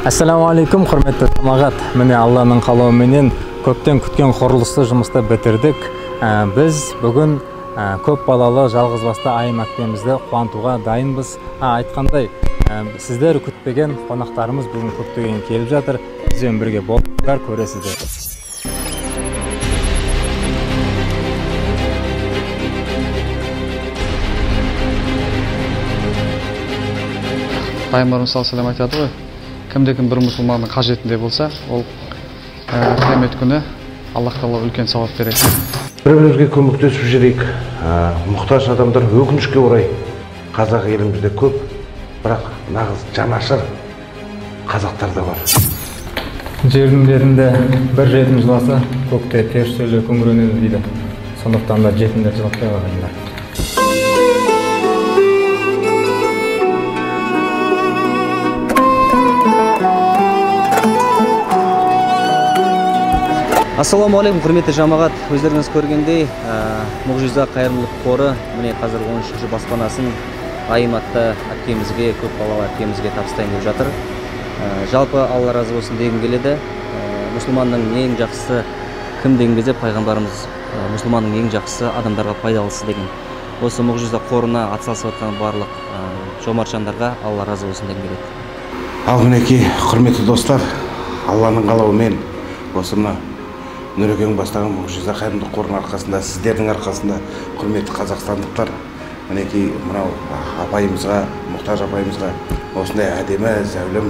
Ассаламу алейкум, құрметті тамағат. Міне Алланың қалауыменен көптен күткен құрылысты жұмысты бітірдік. Біз бүгін көп балалы жалғызбасты Айым әпкемізді қуантуға дайынбыз. Айтқандай, сіздер күтпеген қонақтарымыз бүгін көптеген келіп жатыр. Бізбен бірге болыңыздар, көресіздер. Пайғамбарымыз саллаллаху алейхи айтады ғой, кімде-кім бір мұсылманның қажетінде болса, ол қиямет күні Аллах тағала үлкен сауап береді. Бір-бірімізге көмектесіп жүрейік. Мұқтаж адамдар өкінішке орай қазақ елімізде көп, бірақ нағыз жанашыр қазақтар да бар. Жердің жерінде бір жетім жыласа, көкте теріс сөйле күңіренеді дейді. Сондықтан да жетімдер жылатпай қойыңдар. Ассаламу алейкум, құрметті жамағат. Өздеріңіз көргендей, Мұғжиза қайырымдылық қоры міне қазір 13-ші баспанасын Айым атты әпкемізге, көп балалы әпкемізге табыстайын деп жатыр. Жалпы Алла разы болсын дегім келеді. Мұсылманның ең жақсысы кім деген кезде пайғамбарымыз мұсылманның ең жақсысы адамдарға пайдалысы деген. Осы Мұғжиза қорына атсалысып жатқан барлық жомарт жандарға Алла разы болсын дегім келеді. Ал мінекей, құрметті достар, Алланың қалауымен осы Нұрекең бастаған Мұғжиза қайырымдылық қорының арқасында, сіздердің арқасында, құрметті қазақстандықтар, мінекей мынау апайымызға, мұқтаж апайымызға осындай әдемі, зәулім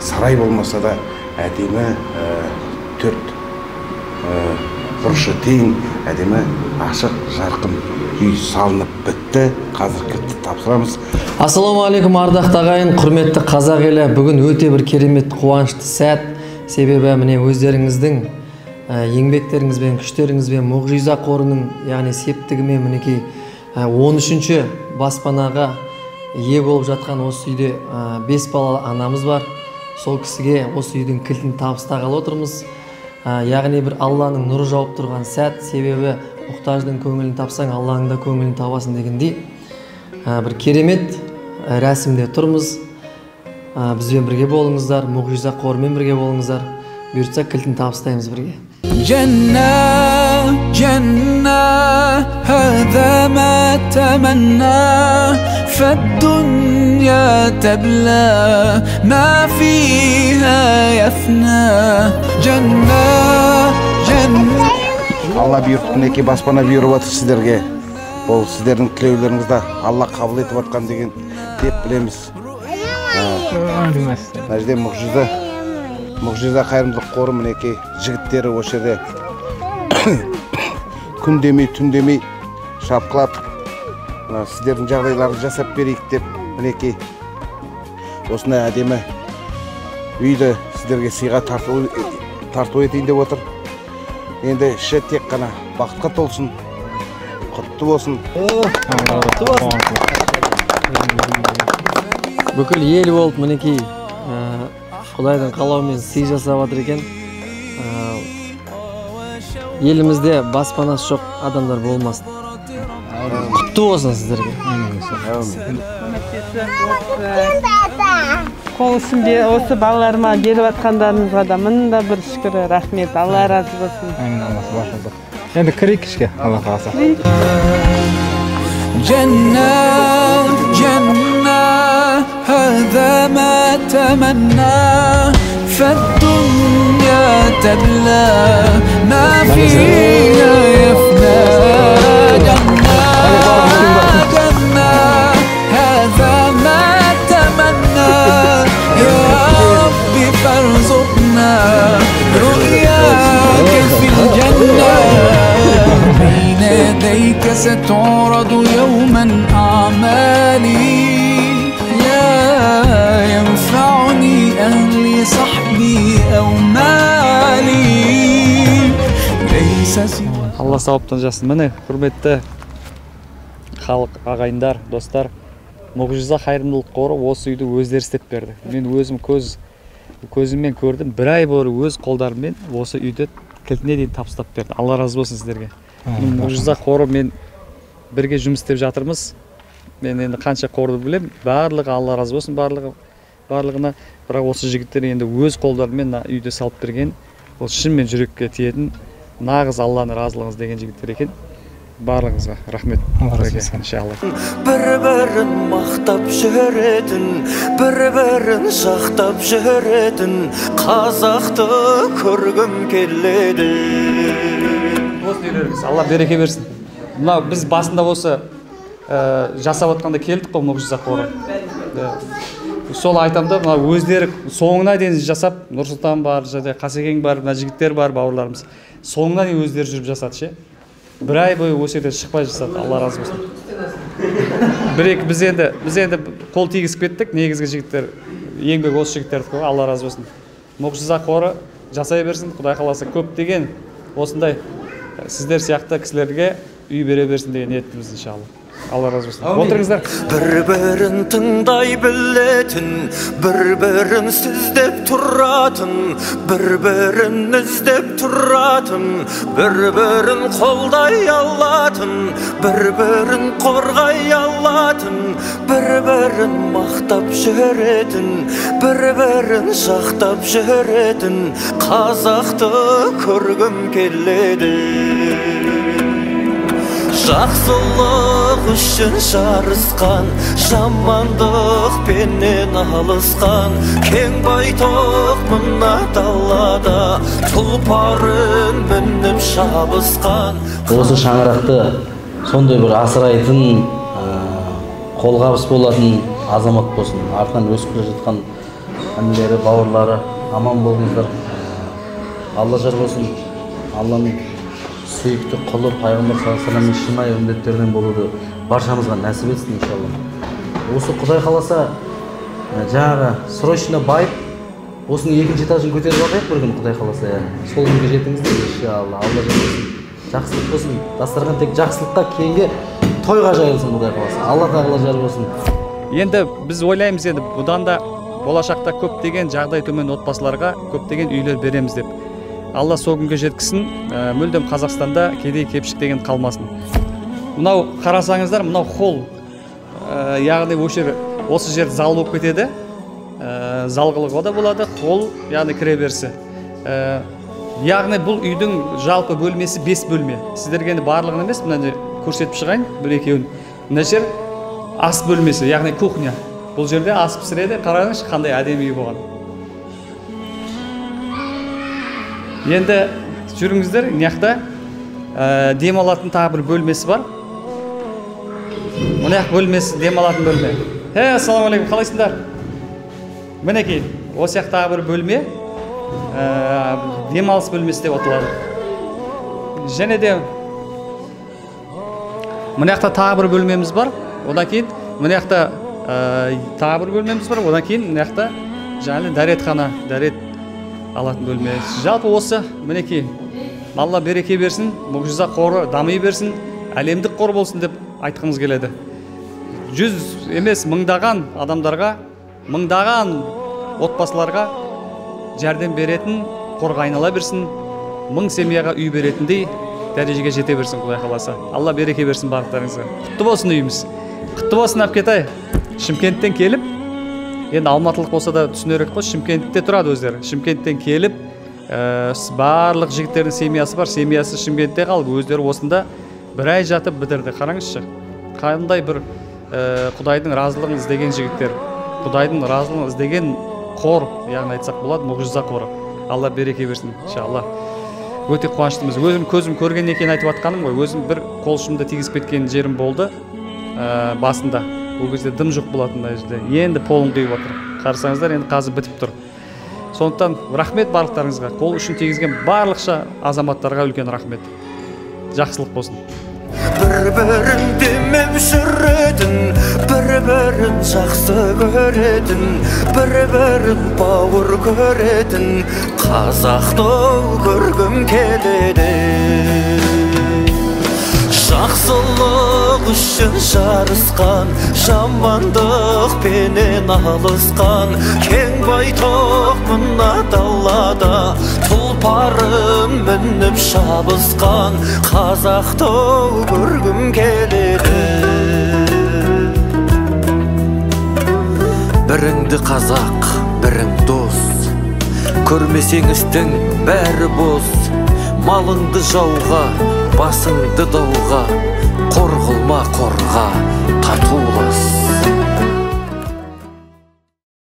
сарай болмаса да әдемі төрт бұрышы тең, әдемі ашық, жарқын үй салынып бітті. Қазір кілтті тапсырамыз. Ассаламу алейкум, ардақты ағайын, құрметті қазақ елі. Бүгін өте бір керемет қуанышты сәт. Себебі міне өздеріңіздің еңбектеріңізбен, күштеріңізбен Мұғжиза қорының, яғни септігімен мінекей 13-ші баспанаға ие болып жатқан осы үйде 5 балалы анамыз бар. Сол кісіге осы үйдің кілтін табыстағалы отырмыз. Яғни бір Алланың нұры жауып тұрған сәт, себебі мұқтаждың көңілін тапсаң, Алланың да көңілін табасың дегендей бір керемет рәсімде тұрмыз. Бізбен бірге болыңыздар, Мұғжиза қорымен бірге болыңыздар. Бұйыртса кілтін табыстаймыз бірге. جنة جنة هذا ما تمنى فالدنيا تبلى ما فيها يفنى جنة جنة Алла бұйыртып, мінекей баспана бұйырып отыр сіздерге. Ол сіздердің тілеулеріңізді Алла қабыл етіп отқан деген деп білеміз. Мына жерде Мұғжиза қайырымдылық қоры мінекей жігіттері осы жерде күн демей, түн демей шапқылап сіздердің жағдайларды жасап берейік деп мінекей осындай әдемі үйді сіздерге сыйға тарту етейін деп отыр. Енді іші тек қана бақытқа толсын, құтты болсын. Бүкіл ел болып мінекей Құдайдың қалауымен сый жасап жатыр екен. Елімізде баспанасы жоқ адамдар болмасын. Құтты болсын сіздерге. Қол ұшын осы балаларыма беріп жатқандарыңызға да мында бір шүкір рахмет, Алла разы болсын. Енді кірейік ішке, Алла қаласа. هذا ما تمنى فالدنيا تبلى ما فيها يفنى جنة جنة هذا ما تمنى يا ربي فارزقنا رؤياك في الجنة بين يديك ستعرض يوما أعمالي ينفعني أهلي صحبي أو مالي ليس سوى Алла сауаптан жасын. Міне, құрметті халық, ағайындар, достар, Мұғжиза қайырымдылық қоры осы үйді өздері істеп берді. Мен өзім көзіммен көрдім, бір ай бойы өз қолдарыммен осы үйді кілтіне дейін табыстап берді. Алла разы болсын сіздерге. Мұғжиза қоры мен бірге жұмыс істеп жатырмыз. Мен енді қанша қорды білем, барлығы Алла разы болсын барлығына. бірақ осы жігіттер енді өз қолдарымен үйде салып берген, ол шынымен жүрекке тиетін нағыз Алланың разылығы іздеген жігіттер екен. Барлығыңызға рахмет. Иншалла. Бір-бірін мақтап жүретін, бір-бірін жақтап жүретін қазақты көргім келеді. Осы үйлеріңіз, Алла береке берсін. Мынау біз басында осы жасап отқанда келдік қой мұғжиза қоры. Сол айтамда, мынау өздері соңына дейін жасап, Нұрсұлтан бар, Қасекең бар, мына жігіттер бар, бауырларымыз. Соңына дейін өздері жүріп жасады ше. Бір ай бойы осы жерден шықпай жасады, Алла разы болсын. Біз енді қол тигізіп кеттік, негізгі жігіттер, еңбек осы жігіттердікі, Алла разы болсын. Мұғжиза қоры жасай берсін, Құдай қаласа көптеген осындай сіздер сияқты кісілерге үй бере берсін деген ниетіміз иншалла. Алла разы болсын. Отырыңыздар. Бір-бірін тыңдай білетін, бір-бірін сіздеп тұратын, бір-бірін іздеп тұратын, бір-бірін қолдай алатын, бір-бірін қорғай алатын, бір-бірін мақтап жүретін, бір-бірін жақтап жүретін қазақты көргім келеді. Жақсылық үшін жарысқан, жамандық пенен алысқан, кең байтақ мына далада тұлпарын мініп шабысқан. Осы шаңырақты сондай бір асырайтын, қолғабыс болатын азамат болсын. Артынан өсіп келе жатқан інілері, бауырлары аман болыңыздар. Алла жар болсын. Алланың сүйікті құлы пайғамбар саллаллаху алейхи вассаламның шынайы үмбеттерінен болуды баршамызға нәсіп етсін иншалла. Осы Құдай қаласа жаңағы срочно байып, осының екінші этажын көтеріп алайық бір күн Құдай қаласа. Сол күнге жетіңіздер иншалла. Алла жазсын. Жақсылық болсын. Дастархан тек жақсылыққа, кейінге тойға жайылсын Құдай қаласа. Алла тағала жар болсын. Енді біз ойлаймыз, енді бұдан да болашақта көптеген жағдай төмен отбасыларға көптеген үйлер береміз деп. Алла сол күнге жеткісін, мүлдем Қазақстанда кедей кепшік деген қалмасын. Мынау қарасаңыздар, мынау холл, яғни осы жер зал болып кетеді, залғылығы да болады, холл, яғни кіреберісі. Яғни бұл үйдің жалпы бөлмесі 5 бөлме. Сіздерге енді барлығын емес, мына көрсетіп шығайын, бір-екеуін. Мына жер ас бөлмесі, яғни кухня. Бұл жерде ас пісіреді, қараңызшы қандай әдемі үй болған. Енді жүріңіздер, мынаяқта демалатын тағы бір бөлмесі бар. Мынаяқ бөлмесі демалатын бөлме. Ассалаумағалейкум, қалайсыңдар? Мінекей, осы яқ тағы бір бөлме демалыс бөлмесі деп аталады. Және де мынаяқта тағы бір бөлмеміз бар. Одан кейін мынаяқта тағы бір бөлмеміз бар. Одан кейін мынаяқта жаңағы дәретхана, дәрет алатын бөлме. Жалпы осы, мінекей, Алла береке берсін, мұғжиза қоры дами берсін, әлемдік қор болсын деп айтқымыз келеді. 100 емес, мыңдаған адамдарға, мыңдаған отбасыларға жәрдем беретін қорға айнала берсін, 1000 семьяға үй беретіндей дәрежеге жете берсін Құдай қаласа. Алла береке берсін барлықтарыңызға. Құтты болсын үйіміз. Құтты болсын әпкетай. Шымкенттен келіп, енді алматылық болса да түсінерек қой, Шымкентте тұрады өздері. Шымкенттен келіп, барлық жігіттердің семьясы бар, семьясы Шымкентте қалып, өздері осында бір ай жатып бітірді. Қараңызшы, қандай бір Құдайдың разылығын іздеген жігіттер, Құдайдың разылығын іздеген қор, яғни айтсақ болады, мұғжиза қоры. Алла береке берсін, иншалла. Өте қуаныштымыз. Өзім көзім көрген екен айтып атқаным ғой. Өзім бір қол ұшымды тигізіп кеткен жерім болды басында. Ол кезде дым жоқ болатын жерде. Енді полын құйып отыр. Қарасаңыздар, енді қазір бітіп тұр. Сондықтан рахмет барлықтарыңызға. Қол ұшын тигізген барлықша азаматтарға үлкен рахмет. Жақсылық болсын. Бір-бірін демеп жүретін, бір-бірін жақсы көретін, бір-бірін бауыр көретін қазақты көргім келеді. Жақсылық үшін жарысқан, жамандық пенен алысқан, кең байтақ мына далада тұлпарын мініп шабысқан қазақты көргім келеді. Біріңді қазақ, өмірің дос. Көрмесеңіздің бәрі бос. Малыңды жауға, басыңды дауға, қор қылма қорға, тап